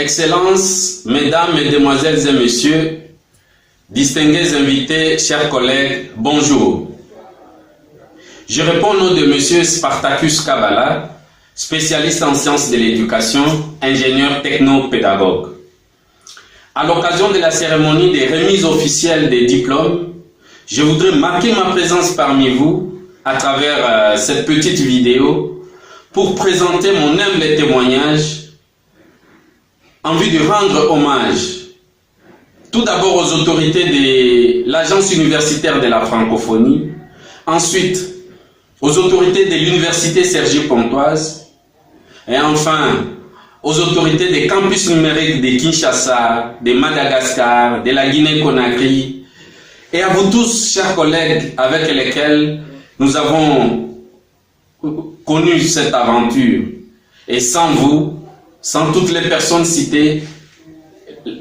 Excellences, Mesdames, Mesdemoiselles et Messieurs, distingués invités, chers collègues, bonjour. Je réponds au nom de Monsieur Spartacus Kabala, spécialiste en sciences de l'éducation, ingénieur technopédagogue. À l'occasion de la cérémonie des remises officielles des diplômes, je voudrais marquer ma présence parmi vous à travers cette petite vidéo pour présenter mon humble témoignage en vue de rendre hommage tout d'abord aux autorités de l'Agence universitaire de la francophonie, ensuite aux autorités de l'Université Cergy-Pontoise et enfin aux autorités des campus numériques de Kinshasa, de Madagascar, de la Guinée-Conakry et à vous tous, chers collègues, avec lesquels nous avons connu cette aventure. Et sans vous, sans toutes les personnes citées,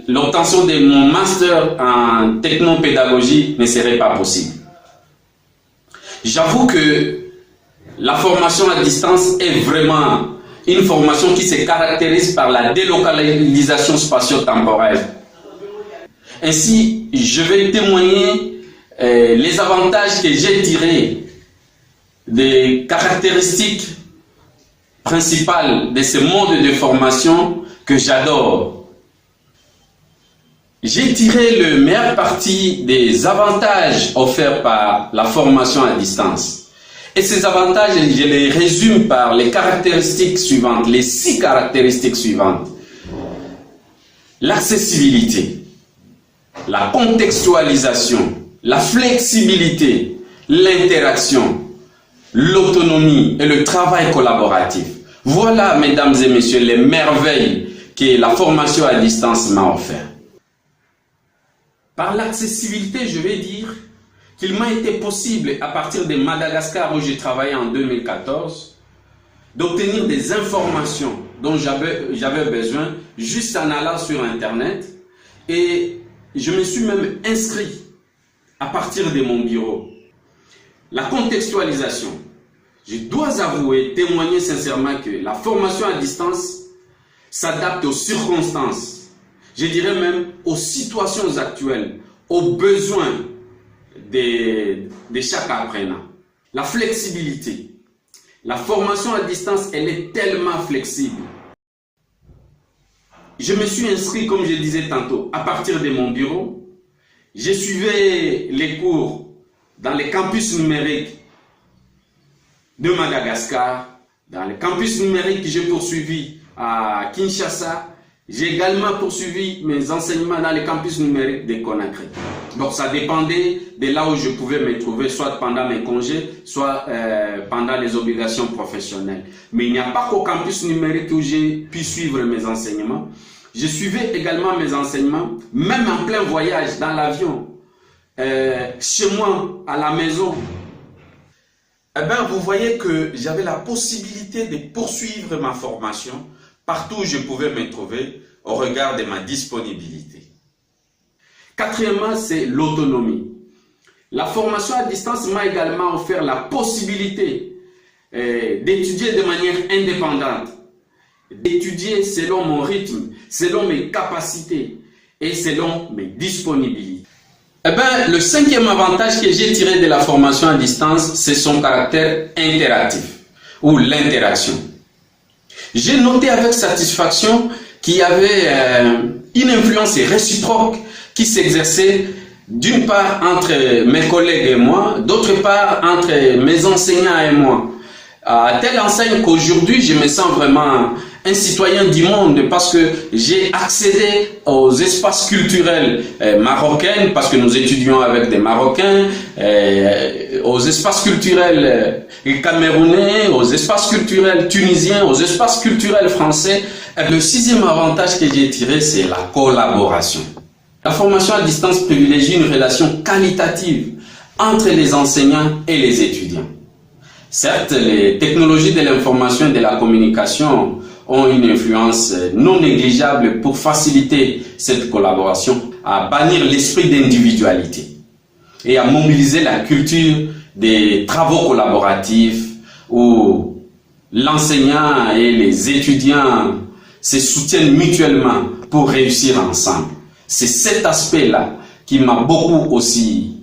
l'obtention de mon master en technopédagogie ne serait pas possible. J'avoue que la formation à distance est vraiment une formation qui se caractérise par la délocalisation spatio-temporelle. Ainsi, je vais témoigner les avantages que j'ai tirés des caractéristiques principales de ce mode de formation que j'adore. J'ai tiré le meilleur parti des avantages offerts par la formation à distance. Et ces avantages, je les résume par les caractéristiques suivantes, les 6 caractéristiques suivantes. L'accessibilité, la contextualisation, la flexibilité, l'interaction, l'autonomie et le travail collaboratif. Voilà, mesdames et messieurs, les merveilles que la formation à distance m'a offert. Par l'accessibilité, je vais dire qu'il m'a été possible, à partir de Madagascar où j'ai travaillé en 2014, d'obtenir des informations dont j'avais besoin juste en allant sur Internet. Et je me suis même inscrit à partir de mon bureau. La contextualisation. Je dois avouer, témoigner sincèrement que la formation à distance s'adapte aux circonstances, je dirais même aux situations actuelles, aux besoins de chaque apprenant. La flexibilité. La formation à distance, elle est tellement flexible. Je me suis inscrit, comme je disais tantôt, à partir de mon bureau. Je suivais les cours dans les campus numériques de Madagascar, dans les campus numériques que j'ai poursuivis à Kinshasa. J'ai également poursuivi mes enseignements dans les campus numériques de Conakry. Donc ça dépendait de là où je pouvais me trouver, soit pendant mes congés, soit pendant les obligations professionnelles. Mais il n'y a pas qu'au campus numérique où j'ai pu suivre mes enseignements. Je suivais également mes enseignements, même en plein voyage, dans l'avion, chez moi, à la maison. Eh bien, vous voyez que j'avais la possibilité de poursuivre ma formation partout où je pouvais me trouver au regard de ma disponibilité. Quatrièmement, c'est l'autonomie. La formation à distance m'a également offert la possibilité d'étudier de manière indépendante, d'étudier selon mon rythme, selon mes capacités et selon mes disponibilités. Eh bien, le 5e avantage que j'ai tiré de la formation à distance, c'est son caractère interactif ou l'interaction. J'ai noté avec satisfaction qu'il y avait une influence réciproque qui s'exerçait d'une part entre mes collègues et moi, d'autre part entre mes enseignants et moi. À telle enseigne qu'aujourd'hui, je me sens vraiment un citoyen du monde parce que j'ai accédé aux espaces culturels marocains, parce que nous étudions avec des Marocains, aux espaces culturels camerounais, aux espaces culturels tunisiens, aux espaces culturels français. Et le 6e avantage que j'ai tiré, c'est la collaboration. La formation à distance privilégie une relation qualitative entre les enseignants et les étudiants. Certes, les technologies de l'information et de la communication ont une influence non négligeable pour faciliter cette collaboration, à bannir l'esprit d'individualité et à mobiliser la culture des travaux collaboratifs où l'enseignant et les étudiants se soutiennent mutuellement pour réussir ensemble. C'est cet aspect-là qui m'a beaucoup aussi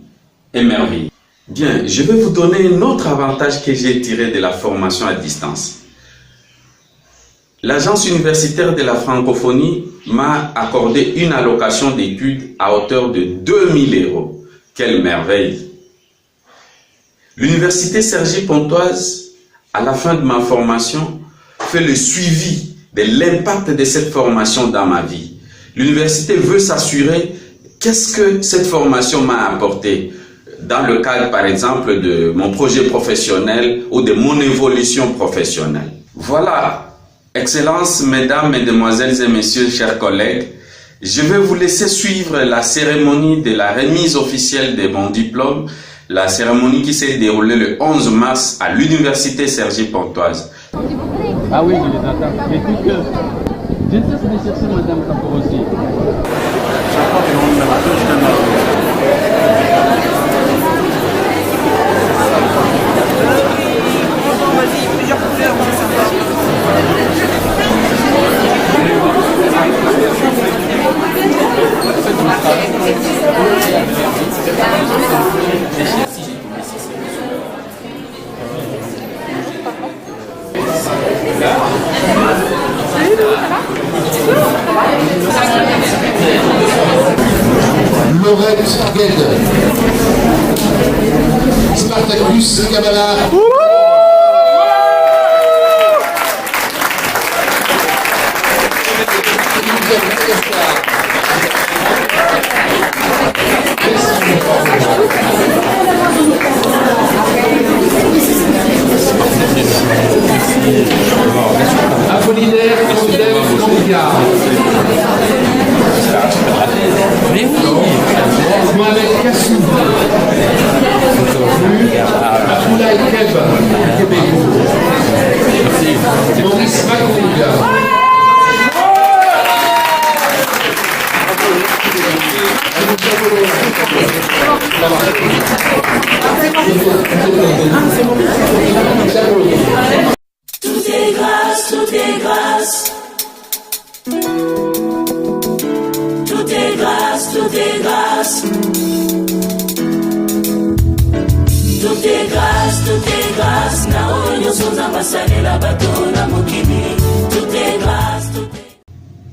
émerveillé. Bien, je vais vous donner un autre avantage que j'ai tiré de la formation à distance. L'Agence universitaire de la francophonie m'a accordé une allocation d'études à hauteur de 2000 €. Quelle merveille! L'université Cergy-Pontoise, à la fin de ma formation, fait le suivi de l'impact de cette formation dans ma vie. L'université veut s'assurer qu'est-ce que cette formation m'a apporté dans le cadre, par exemple, de mon projet professionnel ou de mon évolution professionnelle. Voilà, Excellences, Mesdames, Mesdemoiselles et Messieurs, chers collègues, je vais vous laisser suivre la cérémonie de la remise officielle de mon diplôme, la cérémonie qui s'est déroulée le 11 mars à l'université Cergy-Pontoise. Ah oui, je les entends. Mais écoute, je vais chercher Madame Capo aussi. Vas-y, plusieurs couleurs, c'est sympa. Laurette Gued, Spartacus Camara. Apollinaire Mondial. Mohamed Kassou. Abdoulaye Keb, Québécois. Maurice Maconga. Tout est grâce, tout est grâce. Tout est grâce, tout est grâce. Tout est grâce, tout est grâce. Naonyo soza masalela bato na mokili. Tout est grâce, tout est...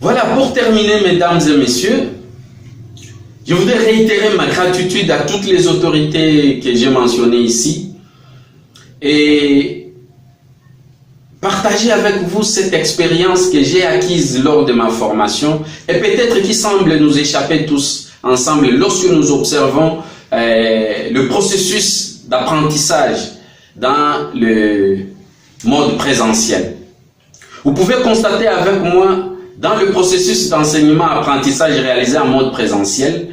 Voilà, pour terminer, mesdames et messieurs, je voudrais réitérer ma gratitude à toutes les autorités que j'ai mentionnées ici et partager avec vous cette expérience que j'ai acquise lors de ma formation et peut-être qui semble nous échapper tous ensemble lorsque nous observons le processus d'apprentissage dans le mode présentiel. Vous pouvez constater avec moi dans le processus d'enseignement-apprentissage réalisé en mode présentiel,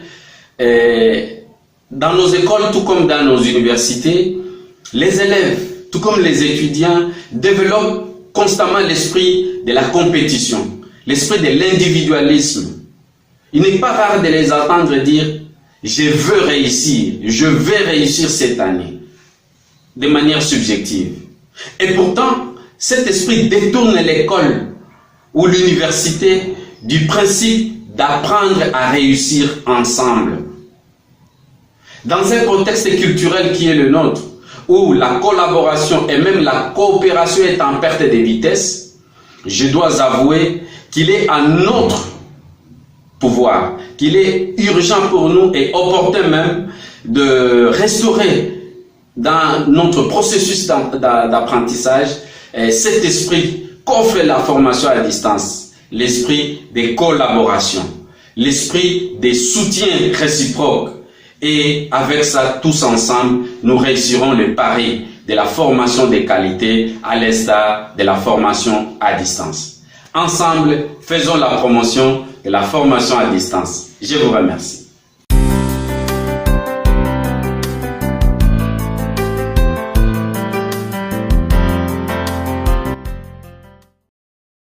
dans nos écoles tout comme dans nos universités, les élèves tout comme les étudiants développent constamment l'esprit de la compétition, l'esprit de l'individualisme. Il n'est pas rare de les entendre dire « je veux réussir, je vais réussir cette année » de manière subjective. Et pourtant, cet esprit détourne l'école ou l'université du principe d'apprendre à réussir ensemble. Dans un contexte culturel qui est le nôtre, où la collaboration et même la coopération est en perte de vitesse, je dois avouer qu'il est à notre pouvoir, qu'il est urgent pour nous et opportun même de restaurer dans notre processus d'apprentissage cet esprit qu'offre la formation à distance, l'esprit de collaboration, l'esprit de soutien réciproque. Et avec ça, tous ensemble, nous réussirons le pari de la formation de qualité à l'instar de la formation à distance. Ensemble, faisons la promotion de la formation à distance. Je vous remercie.